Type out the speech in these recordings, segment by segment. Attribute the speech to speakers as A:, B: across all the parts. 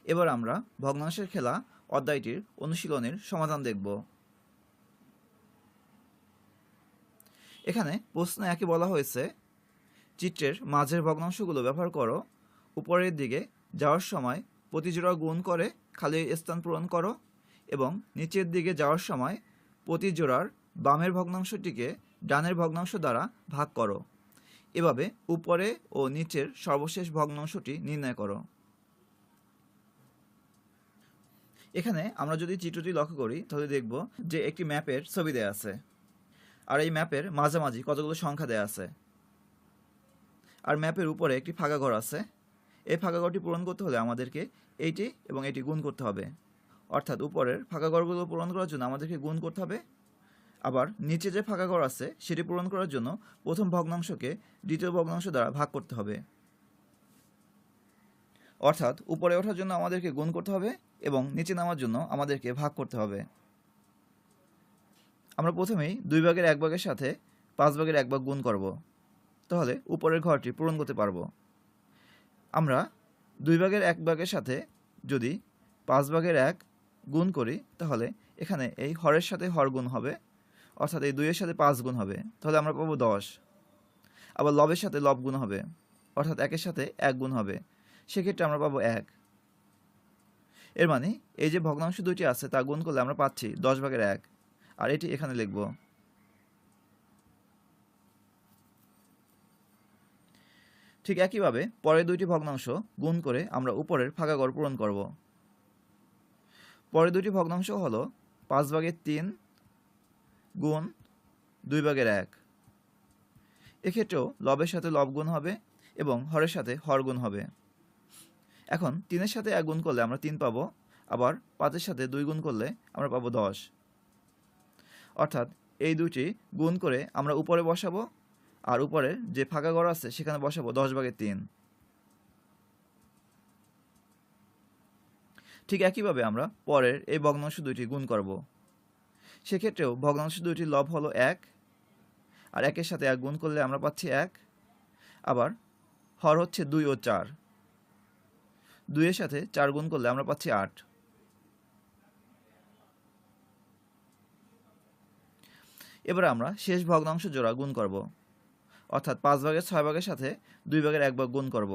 A: এবার আমরা ভগ্নাংশের খেলা অধ্যায়টির অনুশীলনের সমাধান দেখব। এখানে প্রশ্ন একে বলা হয়েছে, চিত্রের মাঝের ভগ্নাংশগুলো ব্যবহার করো, উপরের দিকে যাওয়ার সময় প্রতি জোড়া গুণ করে খালি স্থান পূরণ করো এবং নিচের দিকে যাওয়ার সময় প্রতি জোড়ার বামের ভগ্নাংশটিকে ডানের ভগ্নাংশ দ্বারা ভাগ করো। এভাবে উপরে ও নিচের সর্বশেষ ভগ্নাংশটি নির্ণয় করো। এখানে আমরা যদি চিত্রটি লক্ষ্য করি তাহলে দেখব যে একটি ম্যাপের ছবি দেয়া আছে, আর এই ম্যাপের মাঝামাঝি কতগুলো সংখ্যা দেয়া আছে, আর ম্যাপের উপরে একটি ফাঁকা ঘর আছে। এই ফাঁকা ঘরটি পূরণ করতে হলে আমাদেরকে এইটি এবং এটি গুণ করতে হবে, অর্থাৎ উপরের ফাঁকা ঘরগুলো পূরণ করার জন্য আমাদেরকে গুণ করতে হবে। আবার নিচে যে ফাঁকা ঘর আছে সেটি পূরণ করার জন্য প্রথম ভগ্নাংশকে দ্বিতীয় ভগ্নাংশ দ্বারা ভাগ করতে হবে। অর্থাৎ উপরে ওঠার জন্য আমাদেরকে গুণ করতে হবে এবং নিচে নামার জন্য আমাদেরকে ভাগ করতে হবে। আমরা প্রথমেই 2 ভাগের 1 ভাগের সাথে 5 ভাগের 1 ভাগ গুণ করব, তাহলে উপরের ঘরটি পূরণ করতে পারবো। আমরা 2 ভাগের 1 ভাগের সাথে যদি 5 ভাগের 1 গুণ করি তাহলে এখানে এই হরের সাথে হর গুণ হবে, অর্থাৎ এই 2 এর সাথে 5 গুণ হবে, তাহলে আমরা পাবো 10। আবার লবের সাথে লব গুণ হবে, অর্থাৎ 1 এর সাথে 1 গুণ হবে, সেক্ষেত্রে আমরা পাবো 1। এর মানে এই যে ভগ্নাংশ দুইটি আছে তা গুণ করলে আমরা পাচ্ছি 10 ভাগের 1, আর এটি এখানে লিখব। ঠিক একইভাবে পরের দুইটি ভগ্নাংশ গুণ করে আমরা উপরের ফাঁকা ঘর পূরণ করব। পরের দুইটি ভগ্নাংশ হলো 5 ভাগের 3 গুণ 2 ভাগের 1। এক্ষেত্রেও লবের সাথে লব গুণ হবে এবং হরের সাথে হর গুণ হবে। এখন 3-এর সাথে 1 গুণ করলে আমরা 3 পাবো, আবার 5-এর সাথে 2 গুণ করলে আমরা পাবো 10। অর্থাৎ এই দুইটি গুণ করে আমরা উপরে বসাবো, আর উপরে যে ফাঁকা ঘর আছে সেখানে বসাবো 10 ভাগের 3। ঠিক একইভাবে আমরা পরের এই ভগ্নাংশ দুইটি গুণ করব। সেক্ষেত্রেও ভগ্নাংশ দুইটির লব হলো 1, আর 1-এর সাথে 1 গুণ করলে আমরা পাচ্ছি 1। আবার হর হচ্ছে 2 ও 4, 2-এর সাথে 4 গুণ করলে আমরা পাচ্ছি 8। এবার আমরা শেষ ভগ্নাংশ জোড়া গুণ করব, অর্থাৎ 5 ভাগের 6 ভাগের সাথে 2 ভাগের 1 ভাগ গুণ করব।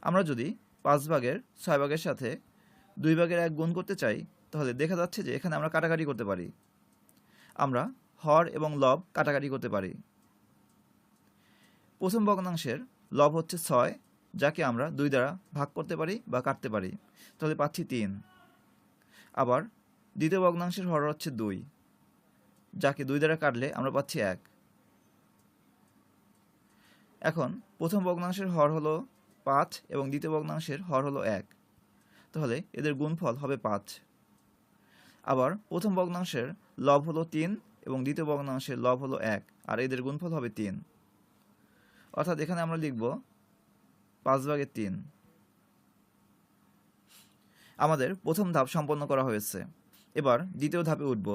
A: আমরা যদি 5 ভাগের 6 ভাগের সাথে 2 ভাগের 1 গুণ করতে চাই তাহলে দেখা যাচ্ছে যে এখানে আমরা কাটাকাটি করতে পারি। আমরা হর এবং লব কাটাকাটি করতে পারি। প্রথম ভগ্নাংশের লব হচ্ছে 6, যাকে আমরা 2 দ্বারা ভাগ করতে পারি বা কাটতে পারি, তাহলে পাচ্ছি 3। আবার দ্বিতীয় ভগ্নাংশের হর হচ্ছে 2, যাকে 2 দ্বারা কাটলে আমরা পাচ্ছি 1। এখন প্রথম ভগ্নাংশের হর হলো 5 এবং দ্বিতীয় ভগ্নাংশের হর হলো 1, তাহলে এদের গুণফল হবে 5। আবার প্রথম ভগ্নাংশের লব হলো 3 এবং দ্বিতীয় ভগ্নাংশের লব হলো 1, আর এদের গুণফল হবে 3। অর্থাৎ এখানে আমরা লিখব 5 ভাগের 3। আমাদের প্রথম ধাপ সম্পন্ন করা হয়েছে। এবার দ্বিতীয় ধাপে উঠব।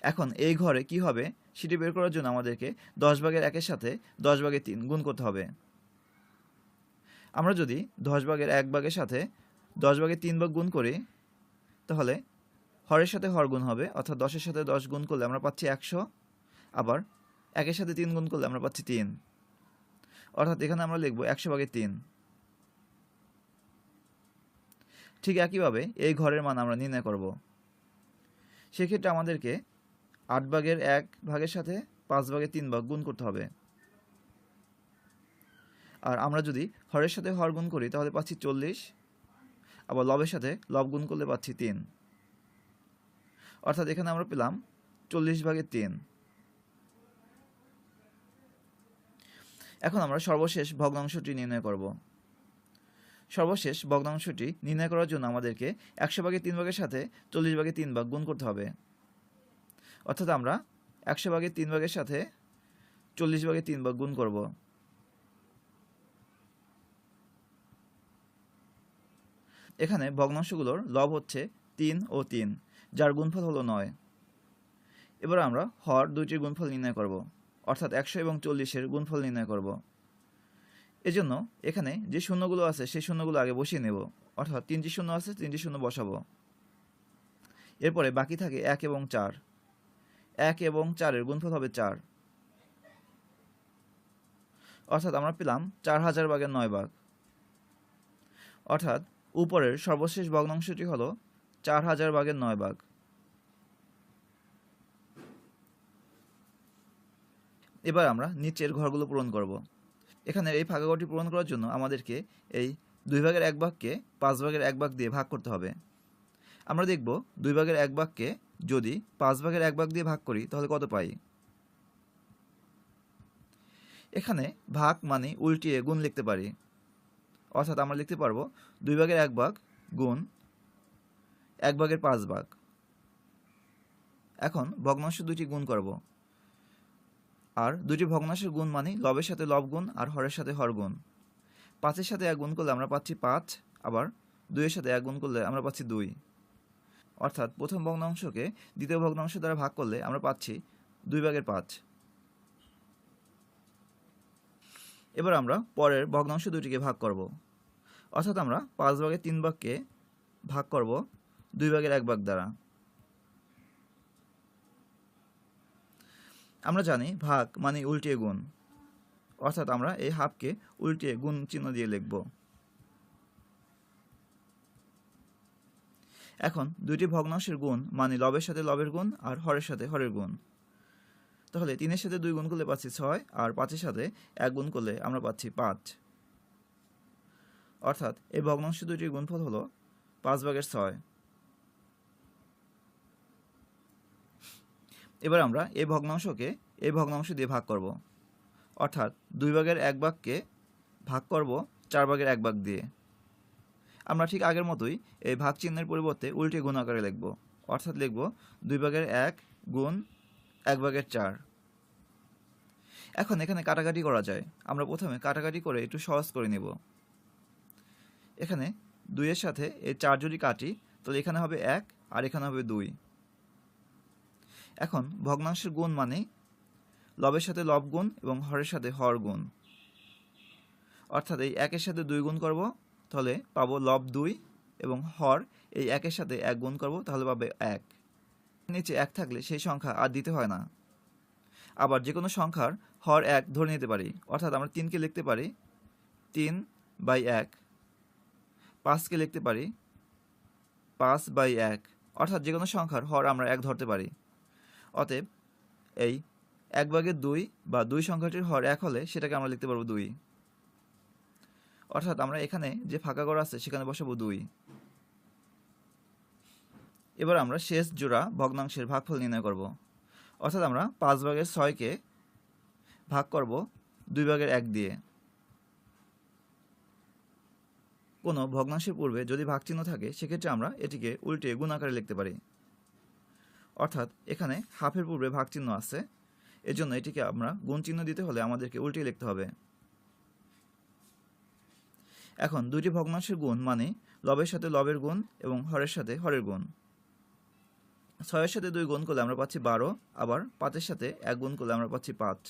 A: এখন এই ঘরে কি হবে সেটি বের করার জন্য আমাদেরকে 10 ভাগের 1-এর সাথে 10 ভাগের 3 গুণ করতে হবে। আমরা যদি 10 ভাগের 1 ভাগের সাথে 10 ভাগের 3 ভাগ গুণ করি তাহলে হরের সাথে হর গুণ হবে, অর্থাৎ 10-এর সাথে 10 গুণ করলে আমরা পাচ্ছি 100। আবার 1-এর সাথে 3 গুণ করলে আমরা পাচ্ছি 3, অর্থাৎ এখানে আমরা লিখব 100 ভাগের 3। ঠিক একইভাবে এই ঘরের মান আমরা নির্ণয় করব। সেক্ষেত্রে আমাদেরকে 8 ভাগের 1 ভাগের সাথে 5 ভাগের 3 ভাগ গুণ করতে হবে। আর আমরা যদি হরের সাথে হর গুণ করি তাহলে পাচ্ছি 40, আবার লবের সাথে লব গুণ করলে পাচ্ছি 3, অর্থাৎ এখানে আমরা পেলাম 40 ভাগের 3। এখন আমরা সর্বশেষ ভগ্নাংশটি নির্ণয় করব। সর্বশেষ ভগ্নাংশটি নির্ণয় করার জন্য আমাদেরকে 100 ভাগের 3 ভাগের সাথে 40 ভাগের 3 ভাগ গুণ করতে হবে। অর্থাৎ আমরা 100 ভাগের 3 ভাগের সাথে 40 ভাগের 3 ভাগ গুণ করব। এখানে ভগ্নাংশগুলোর লব হচ্ছে 3 ও 3, যার গুণফল হলো 9। এবার আমরা হর দুইটির গুণফল নির্ণয় করব, অর্থাৎ 100 এবং 40-এর গুণফল নির্ণয় করব। এজন্য এখানে যে শূন্যগুলো আছে সেই শূন্যগুলো আগে বসিয়ে নেব, অর্থাৎ 3টি শূন্য আছে 3টি শূন্য বসাবো। এরপরে বাকি থাকে 1 এবং 4। 1 এবং 4-এর গুণফল হবে 4, অর্থাৎ আমরা পেলাম 4000 ভাগের 9 ভাগ। অর্থাৎ উপরের সর্বশেষ ভগ্নাংশটি হলো 4000 ভাগের 9 ভাগ। এবার আমরা নিচের ঘরগুলো পূরণ করব। এখানে এই ফাঁকা পূরণ করার জন্য আমাদেরকে এই 2 ভাগের 1 ভাগকে 5 ভাগের 1 ভাগ দিয়ে ভাগ করতে হবে। আমরা দেখব 2 ভাগের 1 ভাগকে যদি 5 ভাগের 1 ভাগ দিয়ে ভাগ করি তাহলে কত পাই। এখানে ভাগ মানে উল্টিয়ে গুণ লিখতে পারি, অর্থাৎ আমরা লিখতে পারবো 2 ভাগের 1 ভাগ গুণ 1 ভাগের 5 ভাগ। এখন ভগ্নাংশ দুটি গুণ করব, আর দুটি ভগ্নাংশের গুণ মানে লবের সাথে লব গুণ আর হরের সাথে হর গুণ। 5-এর সাথে 1 গুণ করলে আমরা পাচ্ছি 5, আবার 2-এর সাথে 1 গুণ করলে আমরা পাচ্ছি 2। অর্থাৎ প্রথম ভগ্নাংশকে দ্বিতীয় ভগ্নাংশ দ্বারা ভাগ করলে আমরা পাচ্ছি 2 ভাগের 5। এবার আমরা পরের ভগ্নাংশ দুটিকে ভাগ করব, অর্থাৎ আমরা 5 ভাগের 3 ভাগকে ভাগ করব 2 ভাগের 1 ভাগ দ্বারা। আমরা জানি ভাগ মানে উল্টিয়ে গুণ, অর্থাৎ আমরা এই হাফকে উল্টিয়ে গুণ চিহ্ন দিয়ে লিখব। এখন দুইটি ভগ্নাংশের গুণ মানে লবের সাথে লবের গুণ আর হরের সাথে হরের গুণ। তাহলে 3-এর সাথে 2 গুণ করলে পাচ্ছি 6, আর 5-এর সাথে 1 গুণ করলে আমরা পাচ্ছি 5। অর্থাৎ এই ভগ্নাংশ দুইটির গুণফল হলো 5 ভাগের 6। এবার আমরা এই ভগ্নাংশকে এই ভগ্নাংশ দিয়ে ভাগ করব, অর্থাৎ 2 ভাগের 1 ভাগকে ভাগ করব 4 ভাগের 1 ভাগ দিয়ে। আমরা ঠিক আগের মতোই এই ভাগ চিহ্নের পরিবর্তে উল্টে গুণ আকারে লিখব, অর্থাৎ লিখব 2 ভাগের 1 গুণ 1 ভাগের 4। এখন এখানে কাটাকাটি করা যায়, আমরা প্রথমে কাটাকাটি করে একটু সহজ করে নেব। এখানে 2-এর সাথে এই 4 যদি কাটি তাহলে এখানে হবে 1 আর এখানে হবে 2। এখন ভগ্নাংশের গুণ মানে লবের সাথে লব গুণ এবং হরের সাথে হর গুণ, অর্থাৎ এই 1-এর সাথে 2 গুণ করব তাহলে পাবো লব 2, এবং হর এই 1-এর সাথে 1 গুণ করব তাহলে পাবে 1। নিচে 1 থাকলে সেই সংখ্যা আর দিতে হয় না। আবার যে কোনো সংখ্যার হর 1 ধরে নিতে পারি, অর্থাৎ আমরা 3কে লিখতে পারি 3/1, 5কে লিখতে পারি 5/1, অর্থাৎ যে কোনো সংখ্যার হর আমরা 1 ধরতে পারি। অতএব এই 1 ভাগের 2 বা 2 সংখ্যাটির হর 1 হলে সেটাকে আমরা লিখতে পারবো 2, অর্থাৎ আমরা এখানে যে ফাঁকা ঘর আছে সেখানে বসাবো 2। এবার আমরা শেষ জোড়া ভগ্নাংশের ভাগফল নির্ণয় করব, অর্থাৎ আমরা 5 ভাগের 6কে ভাগ করব 2 ভাগের 1 দিয়ে। কোনো ভগ্নাংশের পূর্বে যদি ভাগচিহ্ন থাকে সেক্ষেত্রে আমরা এটিকে উল্টে গুণ আকারে লিখতে পারি, অর্থাৎ এখানে হাফের পূর্বে ভাগচিহ্ন আছে, এজন্য এটিকে আমরা গুণ চিহ্ন দিতে হলে আমাদেরকে উল্টে লিখতে হবে। এখন দুইটি ভগ্নাংশের গুণ মানে লবের সাথে লবের গুণ এবং হরের সাথে হরের গুণ। 6-এর সাথে 2 গুণ করলে আমরা পাচ্ছি 12, আবার 5-এর সাথে 1 গুণ করলে আমরা পাচ্ছি 5।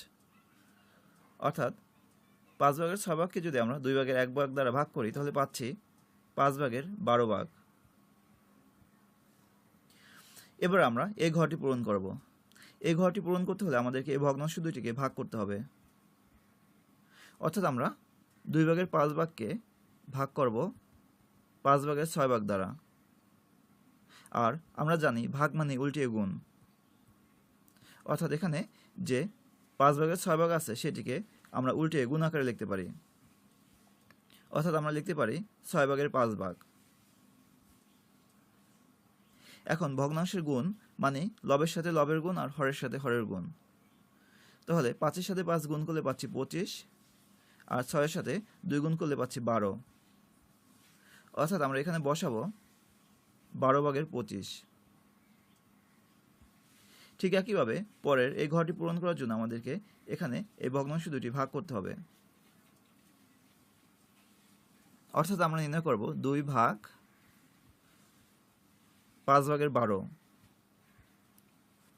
A: অর্থাৎ 5 ভাগের 6 ভাগকে যদি আমরা 2 ভাগের 1 ভাগ দ্বারা ভাগ করি তাহলে পাচ্ছি 5 ভাগের 12 ভাগ। এবার আমরা এই ঘরটি পূরণ করব। এই ঘরটি পূরণ করতে হলে আমাদেরকে এই ভগ্নাংশ দুইটিকে ভাগ করতে হবে, অর্থাৎ আমরা 2 ভাগের 5 ভাগকে ভাগ করব 5 ভাগের 6 ভাগ দ্বারা। আর আমরা জানি ভাগ মানে উল্টিয়ে গুণ, অর্থাৎ এখানে যে 5 ভাগের 6 ভাগ আছে সেটিকে আমরা উল্টে গুণ আকারে লিখতে পারি, অর্থাৎ আমরা লিখতে পারি 6 ভাগের 5 ভাগ। এখন ভগ্নাংশের গুণ মানে লবের সাথে লবের গুণ আর হরের সাথে হরের গুণ। তাহলে 5-এর সাথে 5 গুণ করলে পাচ্ছি 25, আর 6-এর সাথে 2 গুণ করলে পাচ্ছি 12, অর্থাৎ আমরা এখানে বসাবো 12 ভাগের 25। ঠিক একইভাবে পরের এই ঘরটি পূরণ করার জন্য আমাদেরকে এখানে এই ভগ্নাংশ দুটি ভাগ করতে হবে, অর্থাৎ আমরা নির্ণয় করব 2 ভাগ 5 ভাগের 12।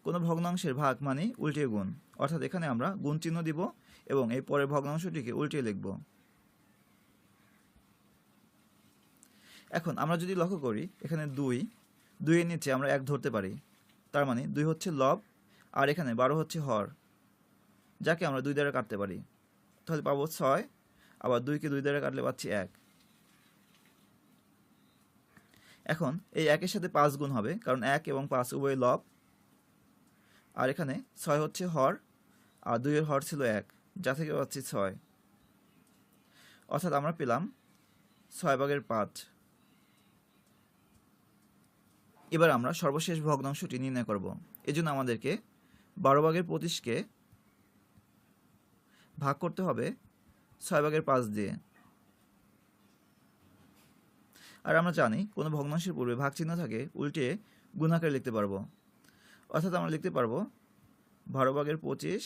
A: কোনো ভগ্নাংশের ভাগ মানে উল্টিয়ে গুণ, অর্থাৎ এখানে আমরা গুণ চিহ্ন দিব এবং এই পরের ভগ্নাংশটিকে উল্টিয়ে লিখব। এখন আমরা যদি লক্ষ্য করি এখানে 2 এর নিচে আমরা 1 ধরতে পারি, তার মানে 2 হচ্ছে লব আর এখানে 12 হচ্ছে হর, যাকে আমরা 2 দ্বারা কাটতে পারি। তাহলে পাবো 6, আবার 2কে 2 দ্বারা কাটলে পাচ্ছি 1। এখন এই 1 এর সাথে 5 গুণ হবে, কারণ 1 এবং 5 উভয় লব, আর এখানে 6 হচ্ছে হর আর 2 এর হর ছিল 1, যা থেকে পাচ্ছি 6। অর্থাৎ আমরা পেলাম 6/5। এবার আমরা সর্বশেষ ভগ্নাংশটি নির্ণয় করব। এজন্য আমাদেরকে 12/25কে ভাগ করতে হবে 6/5 দিয়ে। আর আমরা জানি কোনো ভগ্নাংশের পূর্বে ভাগ চিহ্ন থাকে উল্টে গুণ আকারে লিখতে পারবো। অর্থাৎ আমরা লিখতে পারবো 12/25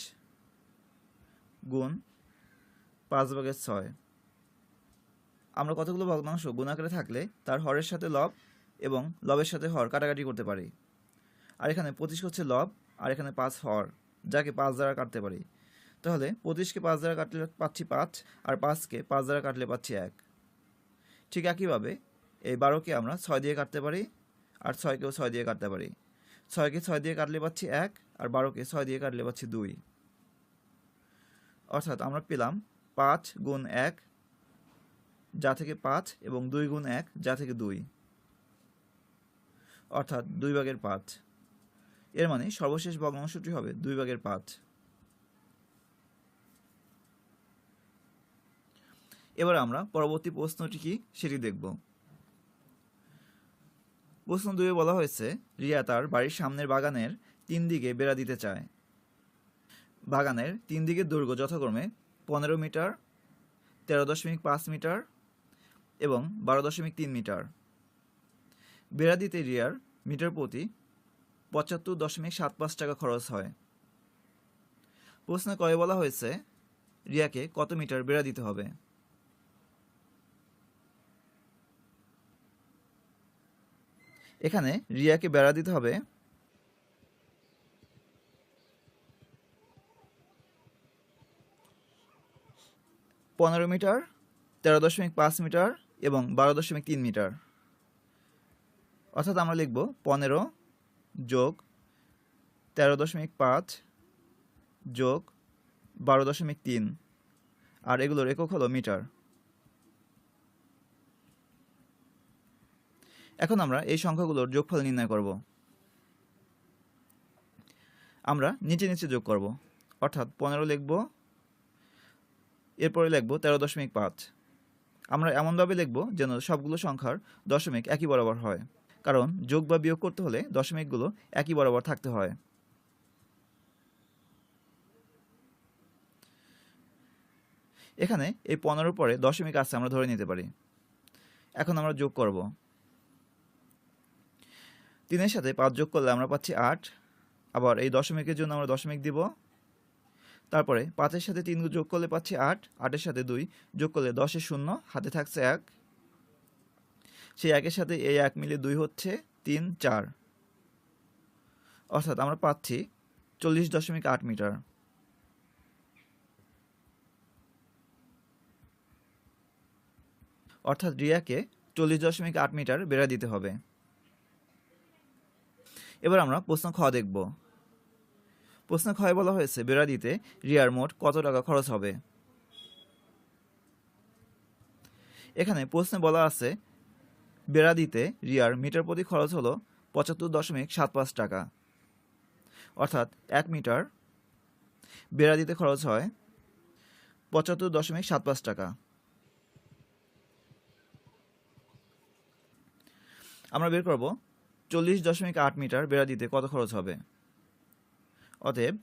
A: গুণ 5/6। আমরা কতগুলো ভগ্নাংশ গুণ আকারে থাকলে তার হরের সাথে লব এবং লবের সাথে হর কাটাকাটি করতে পারি। আর এখানে 25 হচ্ছে লব আর এখানে 5 হর, যাকে 5 দ্বারা কাটতে পারি। তাহলে 25কে 5 দ্বারা কাটলে পাচ্ছি 5, আর 5কে 5 দ্বারা কাটলে পাচ্ছি 1। ঠিক একইভাবে এই 12কে আমরা 6 দিয়ে কাটতে পারি, আর 6কেও 6 দিয়ে কাটতে পারি। 6কে 6 দিয়ে কাটলে পাচ্ছি 1, আর 12কে 6 দিয়ে কাটলে পাচ্ছি 2। অর্থাৎ আমরা পেলাম 5 গুণ 1, যা থেকে 5, এবং 2 গুণ 1, যা থেকে 2, অর্থাৎ 2/5। এর মানে সর্বশেষ ভগ্নাংশটি হবে 2/5। এবার আমরা পরবর্তী প্রশ্নটি কি সেটি দেখব। প্রশ্ন 2-এ বলা হয়েছে রিয়া তার বাড়ির সামনের বাগানের 3 দিকে বেড়া দিতে চায়। বাগানের 3 দিকের দৈর্ঘ্য যথাক্রমে 15 মিটার, 13.5 মিটার এবং 12.3 মিটার। বেড়া দিতে রিয়ার মিটার প্রতি 75.75 টাকা খরচ হয়। প্রশ্নে কয়ে বলা হয়েছে রিয়াকে কত মিটার বেড়া দিতে হবে। এখানে রিয়াকে বেড়া দিতে হবে 15 মিটার, 13.5 মিটার এবং 12.3 মিটার। অর্থাৎ আমরা লিখব 15 যোগ 13.5 যোগ 12.3, আর এগুলোর একক হলো মিটার। এখন আমরা এই সংখ্যাগুলোর যোগফল নির্ণয় করব। আমরা নিচে নিচে যোগ করব, অর্থাৎ 15 লিখব, এরপরে লিখব 13.5। আমরা এমনভাবে লিখব যেন সবগুলো সংখ্যার দশমিক একই বরাবর হয়, কারণ যোগ বা বিয়োগ করতে হলে দশমিকগুলো একই বরাবর থাকতে হয়। এখানে এই 15 পরে দশমিক আছে আমরা ধরে নিতে পারি। এখন আমরা যোগ করব। 3-এর সাথে 5 যোগ করলে আমরা পাচ্ছি 8, আবার এই দশমিকের জন্য আমরা দশমিক দিব। তারপরে 5-এর সাথে 3 যোগ করলে পাচ্ছি 8, 8-এর সাথে 2 যোগ করলে 10-এর 0, হাতে থাকছে 1। সেই 1-এর সাথে এই 1 মিলে 2 হচ্ছে 3, 4। অর্থাৎ আমরা পাচ্ছি 40.8 মিটার। অর্থাৎ রিয়াকে 40.8 মিটার বেড়া দিতে হবে। এবার আমরা প্রশ্ন খ দেখব। প্রশ্ন খয়ে বলা হয়েছে বেড়া দিতে রিয়ার মোট কত টাকা খরচ হবে। এখানে প্রশ্নে বলা আছে বেড়া দিতে রিয়ার মিটার প্রতি খরচ হলো 75.75 টাকা। অর্থাৎ 1 মিটার বেড়া দিতে খরচ হয় 75.75 টাকা। আমরা বের করব 40.8 মিটার বেড়া দিতে কত খরচ হবে। অতএব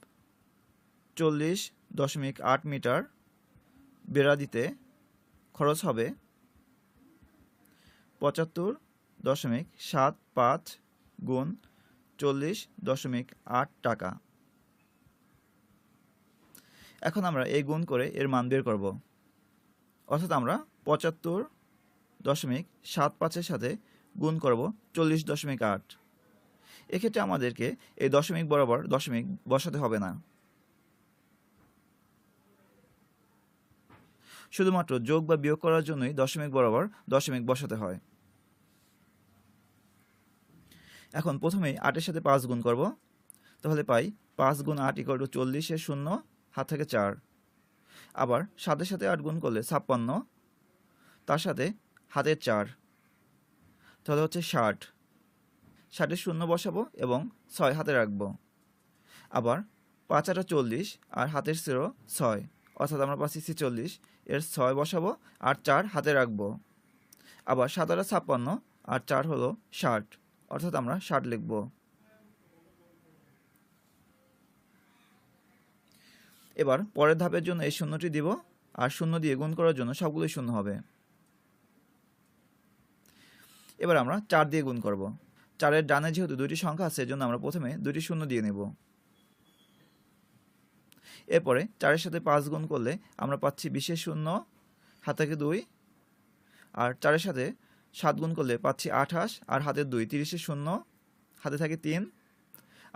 A: 40.8 মিটার বেড়া দিতে খরচ হবে 75.75 গুণ 40.8 টাকা। এখন আমরা এই গুণ করে এর মান বের করব। অর্থাৎ আমরা 75.75-এর সাথে গুণ করব 40.8। এক্ষেত্রে আমাদেরকে এই দশমিক বরাবর দশমিক বসাতে হবে না, শুধুমাত্র যোগ বা বিয়োগ করার জন্যই দশমিক বরাবর দশমিক বসাতে হয়। এখন প্রথমেই 8 এর সাথে 5 গুণ করব, তাহলে পাই 5 গুণ 8 = 40 এর 0 হাত থেকে 4। আবার 7 এর সাথে 8 গুণ করলে 56, তার সাথে হাতের 4, তাহলে হচ্ছে 60। 60 এর 0 বসাবো এবং 6 হাতে রাখবো। আবার 5 8 40 আর হাতের 0 6, অর্থাৎ আমরা পাচ্ছি 46, এর 6 বসাবো আর 4 হাতে রাখবো। আবার 7 8 56 আর 4 হলো 60, অর্থাৎ আমরা 60 লিখব। এবার পরের ধাপের জন্য এই শূন্যটি দিব, আর 0 দিয়ে গুণ করার জন্য সবগুলোই 0 হবে। এবার আমরা 4 দিয়ে গুণ করব। 4 এর ডানে যেহেতু দুইটি সংখ্যা আছে, এজন্য আমরা প্রথমে দুইটি 0 দিয়ে নেব। এরপরে 4 এর সাথে 5 গুণ করলে আমরা পাচ্ছি 20 এর 0 হাত থেকে 2, আর 4 এর সাথে 7 গুণ করলে পাচ্ছি 28 আর হাতের 2, 30 এর 0 হাতে থাকে 3,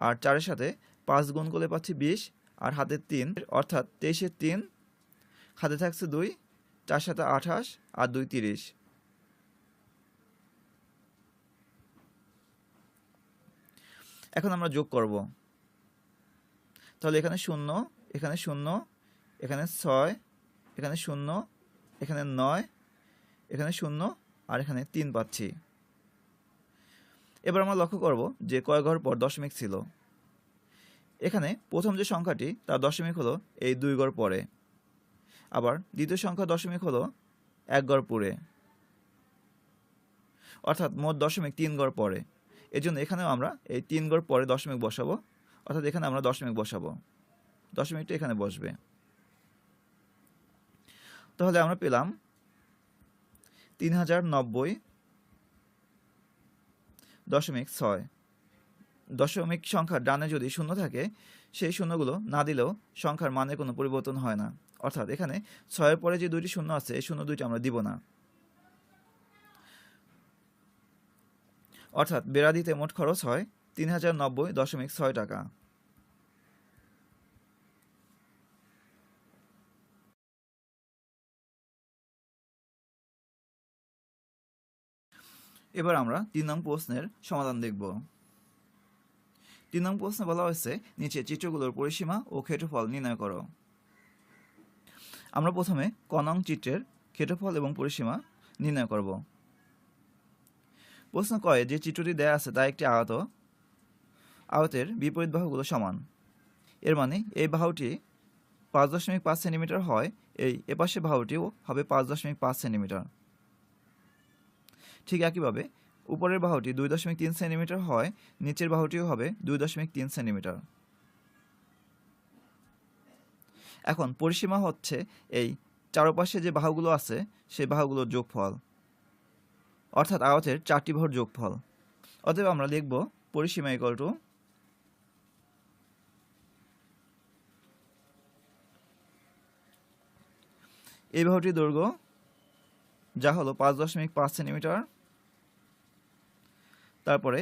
A: আর 4 এর সাথে 5 গুণ করলে পাচ্ছি 20 আর হাতের 3, অর্থাৎ 23 এর 3 হাতে থাকছে 2, 4 সাথে 28 আর 2 30। এখন আমরা যোগ করব, তাহলে এখানে 0, এখানে 0, এখানে 6, এখানে 0, এখানে 9, এখানে 0 আর এখানে 3 পাচ্ছি। এবার আমরা লক্ষ্য করব যে কয় ঘর পর দশমিক ছিল। এখানে প্রথম যে সংখ্যাটি তার দশমিক হলো এই 2 ঘর পরে, আবার দ্বিতীয় সংখ্যা দশমিক হলো 1 ঘর পরে, অর্থাৎ মোট দশমিক 3 ঘর পরে। এজন্য এখানেও আমরা এই 3 ঘর পরে দশমিক বসাবো, অর্থাৎ এখানে আমরা দশমিক বসাবো, দশমিকটা এখানে বসবে। তাহলে আমরা পেলাম 3090.6। দশমিক সংখ্যার ডানে যদি 0 থাকে, সেই শূন্যগুলো না দিলেও সংখ্যার মানের কোনো পরিবর্তন হয় না, অর্থাৎ এখানে 6 এর পরে যে দুইটি 0 আছে, এই 0 দুইটি আমরা দিব না। অর্থাৎ বেড়া দিতে মোট খরচ হয় 3090.6 টাকা। এবার আমরা 3 নং প্রশ্নের সমাধান দেখব। 3 নং প্রশ্নে বলা হয়েছে নিচে চিত্রগুলোর পরিসীমা ও ক্ষেত্রফল নির্ণয় করো। আমরা প্রথমে ক নং চিত্রের ক্ষেত্রফল এবং পরিসীমা নির্ণয় করব। প্রশ্ন কয়ে যে চিত্রটি দেয়া আছে তা একটি আয়ত, আয়তের বিপরীত বাহুগুলো সমান। এর মানে এই বাহুটি 5.5 সেন্টিমিটার হয়, এই এপাশে বাহুটিও হবে 5.5 সেন্টিমিটার। ঠিক একইভাবে উপরের বাহুটি 2.3 সেন্টিমিটার হয়, নিচের বাহুটিও হবে 2.3 সেন্টিমিটার। এখন পরিসীমা হচ্ছে এই চারপাশে যে বাহুগুলো আছে সেই বাহুগুলোর যোগফল, অর্থাৎ আয়তের 4টি বাহুর যোগফল। অতএব আমরা লিখব পরিসীমা = এই বাহুটির দৈর্ঘ্য যা হলো 5.5 সেন্টিমিটার, তারপরে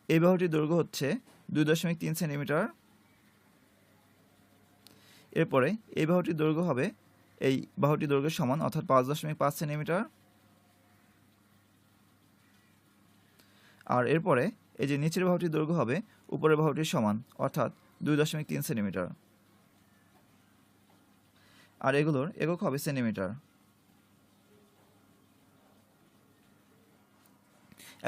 A: এই বাহুটির দৈর্ঘ্য হচ্ছে 2.3 সেন্টিমিটার, এরপরে এই বাহুটির দৈর্ঘ্য হবে এই বাহুটির দৈর্ঘ্যের সমান, অর্থাৎ 5.5 সেন্টিমিটার, আর এরপরে এই যে নিচের বাহুটির দৈর্ঘ্য হবে উপরের বাহুটির সমান, অর্থাৎ 2.3 সেন্টিমিটার, আর এগুলোর একক হবে সেন্টিমিটার।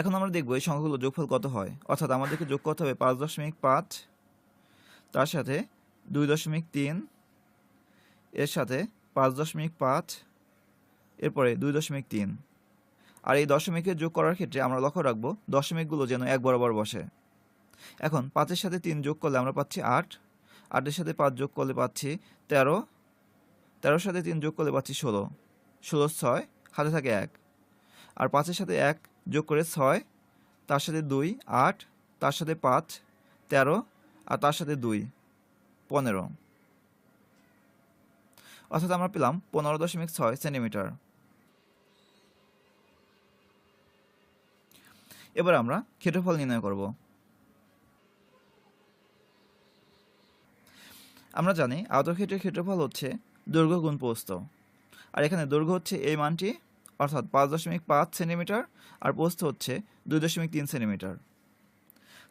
A: এখন আমরা দেখব এই সংখ্যাগুলোর যোগফল কত হয়, অর্থাৎ আমাদেরকে যোগ করতে হবে 5.5, তার সাথে 2.3, এর সাথে 5.5, এরপরে 2.3, আর এই দশমিকের যোগ করার ক্ষেত্রে আমরা লক্ষ্য রাখবো দশমিকগুলো যেন এক বরাবর বসে। এখন 5 এর সাথে 3 যোগ করলে আমরা পাচ্ছি 8, 8 এর সাথে 5 যোগ করলে পাচ্ছি 13, 13 এর সাথে 3 যোগ করলে পাচ্ছি 16, 16 6 হাতে থাকে 1, আর 5 এর সাথে 1 যোগ করে 6, তার সাথে 2 8, তার সাথে 5 13, আর তার সাথে 2 15, অর্থাৎ আমরা পেলাম 15.6 সেন্টিমিটার। এবার আমরা ক্ষেত্রফল নির্ণয় করব। আমরা জানি আয়তক্ষেত্রের ক্ষেত্রফল হচ্ছে দৈর্ঘ্য গুণ প্রস্থ, আর এখানে দৈর্ঘ্য হচ্ছে এই মানটি, অর্থাৎ 5.5 সেন্টিমিটার, আর প্রস্থ হচ্ছে 2.3 সেন্টিমিটার।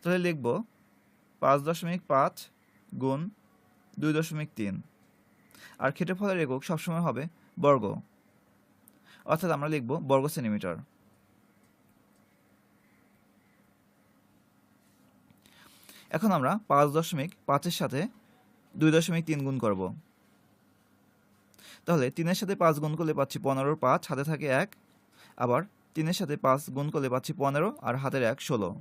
A: তাহলে লিখব 5.5 গুণ 2.3, আর ক্ষেত্রফলের একক সবসময় হবে বর্গ, অর্থাৎ আমরা লিখব বর্গ সেন্টিমিটার। এখন আমরা 5.5 সাথে 2.3 গুণ করব। তাহলে 3-এর সাথে 5 গুণ করলে পাচ্ছি 15, 5 হাতে থাকে 1, আবার 3-এর সাথে 5 গুণ করলে পাচ্ছি 15 আর হাতের 1 16।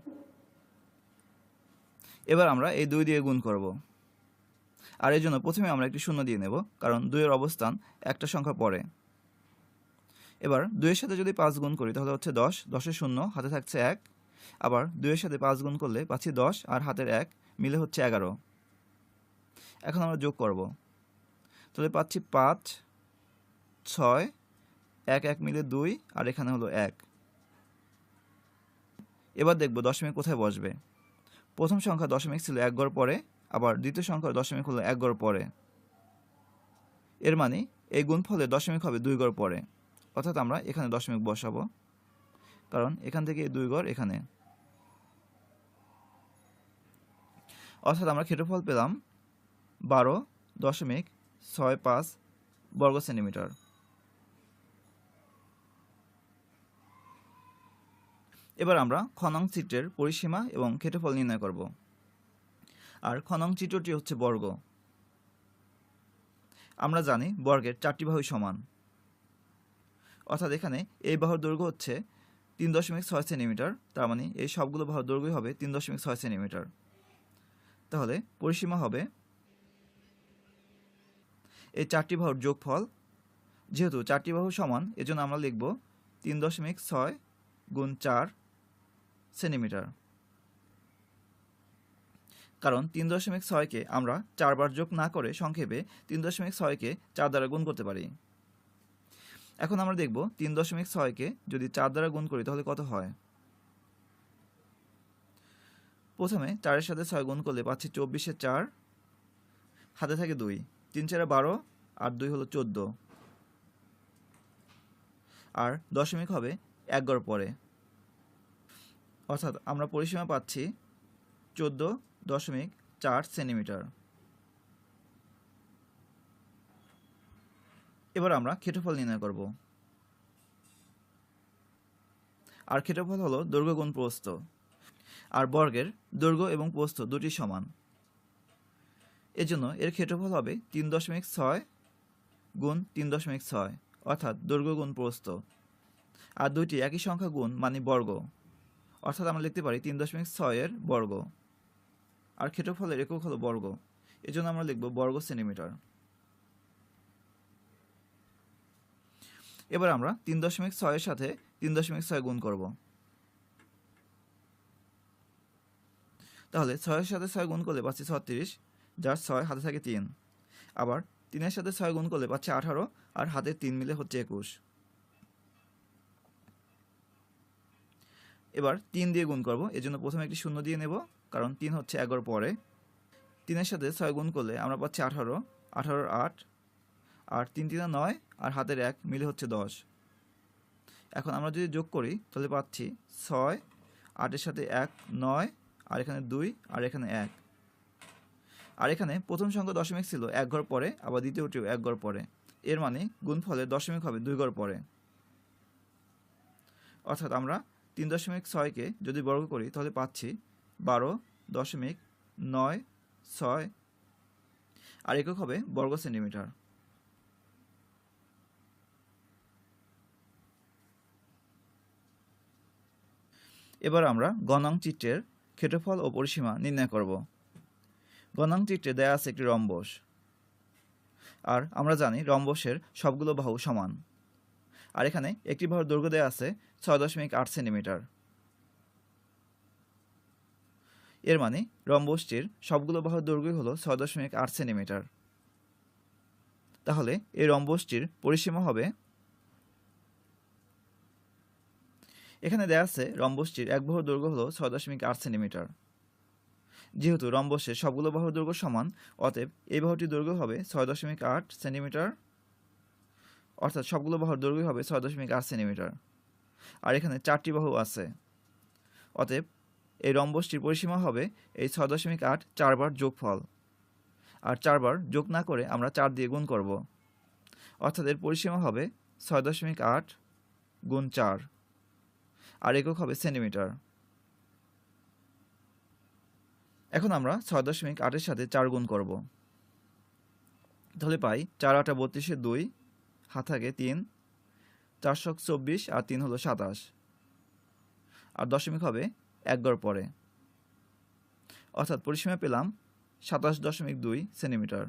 A: এবার আমরা এই 2 দিয়ে গুণ করব, আর এর জন্য প্রথমে আমরা একটি শূন্য দিয়ে নেব, কারণ 2-এর অবস্থান একটা সংখ্যা পরে। এবার 2-এর সাথে যদি 5 গুণ করি তাহলে হচ্ছে 10, 10-এর শূন্য হাতে থাকছে 1, আবার 2-এর সাথে 5 গুণ করলে পাচ্ছি 10 আর হাতের 1 মিলে হচ্ছে 11। এখন আমরা যোগ করব, তাহলে পাচ্ছি 5, 6, 1 1 মিলে 2, আর এখানে হলো 1। এবার দেখব দশমিক কোথায় বসবে। প্রথম সংখ্যা দশমিক ছিল 1 ঘর পরে, আবার দ্বিতীয় সংখ্যা দশমিক হলো 1 ঘর পরে। এর মানে এই গুণফলে দশমিক হবে 2 ঘর পরে, অর্থাৎ আমরা এখানে দশমিক বসাবো, কারণ এখান থেকে 2 ঘর এখানে। অর্থাৎ আমরা ক্ষেত্রফল পেলাম 12.65 বর্গ সেন্টিমিটার। এবার আমরা খ নং চিত্রের পরিসীমা এবং ক্ষেত্রফল নির্ণয় করব। আর খ নং চিত্রটি হচ্ছে বর্গ। আমরা জানি বর্গের 4টি বাহু সমান, অর্থাৎ এখানে এই বাহুর দৈর্ঘ্য হচ্ছে 3.6 সেন্টিমিটার, তার মানে এই সবগুলো বাহুর দৈর্ঘ্য হবে 3.6 সেন্টিমিটার। তাহলে পরিসীমা হবে এই 4টি বাহুর যোগফল। যেহেতু 4টি বাহু সমান, এজন্য আমরা লিখব 3.6 গুণ 4 সেন্টিমিটার, কারণ 3.6কে আমরা 4 বার যোগ না করে সংক্ষেপে 3.6কে 4 দ্বারা গুণ করতে পারি। এখন আমরা দেখব 3.6কে যদি 4 দ্বারা গুণ করি তাহলে কত হয়। প্রথমে 4-এর সাথে 6 গুণ করলে পাচ্ছি 24-এ 4, হাতে থাকে 2, 3 4 12, আর 2 হলো 14, আর দশমিক হবে 1 ঘর পরে, অর্থাৎ আমরা পরিসীমা পাচ্ছি 14.4 সেন্টিমিটার। এবার আমরা ক্ষেত্রফল নির্ণয় করব। আর ক্ষেত্রফল হলো দৈর্ঘ্য গুণ প্রস্থ, আর বর্গের দৈর্ঘ্য এবং প্রস্থ দুটি সমান। এজন্য এর ক্ষেত্রফল হবে 3.6 গুণ 3.6, অর্থাৎ দৈর্ঘ্য গুণ প্রস্থ, আর দুইটি একই সংখ্যা গুণ মানে বর্গ, অর্থাৎ আমরা লিখতে পারি 3.6 এর বর্গ। আর ক্ষেত্রফলের একক হলো বর্গ, এজন্য আমরা লিখব বর্গ সেন্টিমিটার। এবার আমরা 3.6 এর সাথে 3.6 গুণ করব। তাহলে 6 এর সাথে 6 গুণ করলে পাচ্ছি 36, যার 6 হাতে থাকে 3, আবার 3-এর সাথে 6 গুণ করলে পাচ্ছি 18, আর হাতে 3 মিলে হচ্ছে 21। এবার 3 দিয়ে গুণ করব, এজন্য প্রথমে একটি শূন্য দিয়ে নেব, কারণ 3 হচ্ছে 1 ঘর পরে। 3-এর সাথে 6 গুণ করলে আমরা পাচ্ছি 18, 18 8, আর 3 3 9, আর হাতের 1 মিলে হচ্ছে 10। এখন আমরা যদি যোগ করি তাহলে পাচ্ছি 6, 8-এর সাথে 1 9, আর এখানে 2, আর এখানে 1। আর এখানে প্রথম সংখ্যা দশমিক ছিল 1 ঘর পরে, আবার দ্বিতীয়টিও 1 ঘর পরে। এর মানে গুণফলে দশমিক হবে 2 ঘর পরে, অর্থাৎ আমরা 3.6কে যদি বর্গ করি তাহলে পাচ্ছি 12.96, আর একক হবে বর্গ সেন্টিমিটার। এবার আমরা গ নং চিত্রের ক্ষেত্রফল ও পরিসীমা নির্ণয় করব। গ নং চিত্রে দেয়া আছে একটি রম্বস, আর আমরা জানি রম্বসের সবগুলো বাহু সমান। আর এখানে একটি বাহুর দৈর্ঘ্য দেয়া আছে 6.8 সেন্টিমিটার। এর মানে রম্বসটির সবগুলো বাহুর দৈর্ঘ্য হলো 6.8 সেন্টিমিটার। তাহলে এই রম্বসটির পরিসীমা হবে, এখানে দেয়া আছে রম্বসটির এক বাহুর দৈর্ঘ্য হলো 6.8 সেন্টিমিটার। যেহেতু রম্বসের সবগুলো বাহুর দৈর্ঘ্য সমান, অতএব এই বাহুটির দৈর্ঘ্য হবে 6.8 সেন্টিমিটার, অর্থাৎ সবগুলো বাহুর দৈর্ঘ্য হবে 6.8 সেন্টিমিটার। আর এখানে 4টি বাহু আছে, অতএব এই রম্বসটির পরিসীমা হবে এই 6.8 4বার যোগফল, আর 4বার যোগ না করে আমরা 4 দিয়ে গুণ করব, অর্থাৎ এর পরিসীমা হবে 6.8 গুণ 4, আর একক হবে সেন্টিমিটার। এখন আমরা 6.8-এর সাথে 4 গুণ করব, তাহলে পাই 4 8 32 2, হাত থাকে 3, 4 24 আর 3 হলো 27, আর দশমিক হবে 1 গড় পরে, অর্থাৎ পরিসীমা পেলাম 27.2 সেন্টিমিটার।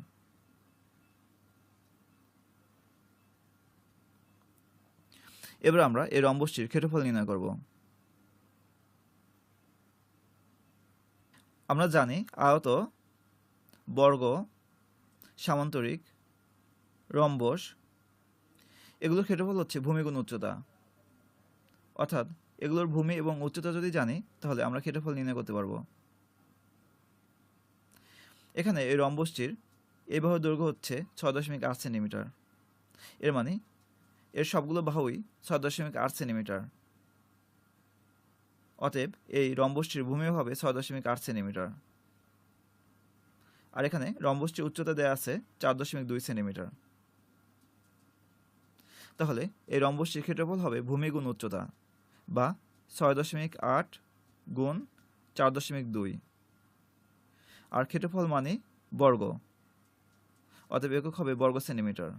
A: এবার আমরা এই রম্বসটির ক্ষেত্রফল নির্ণয় করব। আমরা জানি আয়ত, বর্গ, সামান্তরিক, রম্বস এগুলোর ক্ষেত্রফল হচ্ছে ভূমি গুণ উচ্চতা, অর্থাৎ এগুলোর ভূমি এবং উচ্চতা যদি জানি তাহলে আমরা ক্ষেত্রফল নির্ণয় করতে পারব। এখানে এই রম্বসটির এই বাহুর দৈর্ঘ্য হচ্ছে 6.8 সেন্টিমিটার, এর মানে এর সবগুলো বাহুই 6.8 সেন্টিমিটার, অতএব এই রম্বসটির ভূমিও হবে 6.8 সেন্টিমিটার, আর এখানে রম্বসটির উচ্চতা দেওয়া আছে 4.2 সেন্টিমিটার। তাহলে এই রম্বসটির ক্ষেত্রফল হবে ভূমি গুণ উচ্চতা, বা 6.8 গুণ 4.2, আর ক্ষেত্রফল মানে বর্গ, অতএব একক হবে বর্গ সেন্টিমিটার।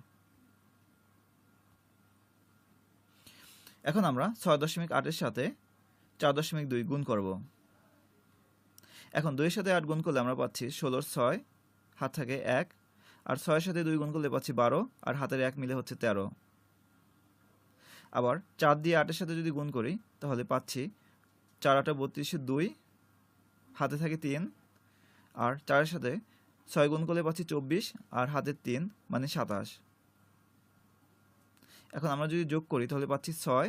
A: এখন আমরা 6.8-এর সাথে 4.2 গুণ করব। এখন 2-এর সাথে 8 গুণ করলে আমরা পাচ্ছি 16 6, হাত থাকে 1, আর 6-এর সাথে 2 গুণ করলে পাচ্ছি 12, আর হাতের 1 মিলে হচ্ছে 13। আবার 4 দিয়ে 8-এর সাথে যদি গুণ করি তাহলে পাচ্ছি 4 8 32 2, হাতে থাকে 3, আর 4-এর সাথে 6 গুণ করলে পাচ্ছি 24, আর হাতের 3 মানে 27। এখন আমরা যদি যোগ করি তাহলে পাচ্ছি 6,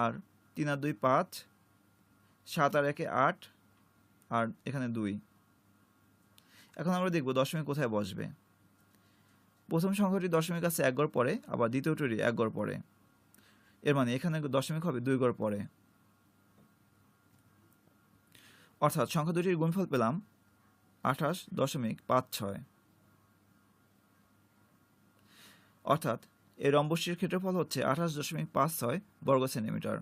A: আর 3 আর 2 5, 7 আর 1 8, আর এখানে 2। এখন আমরা দেখব দশমিক কোথায় বসবে। প্রথম সংখ্যাটি দশমিক আছে 1 গড় পরে, আবার দ্বিতীয়টি 1 গড় পরে, এর মানে এখানে দশমিক হবে 2 গড় পরে, অর্থাৎ সংখ্যা দুটির গুণফল পেলাম 28.56, অর্থাৎ এই রম্বসটির ক্ষেত্রফল হচ্ছে 28.56 বর্গ সেন্টিমিটার।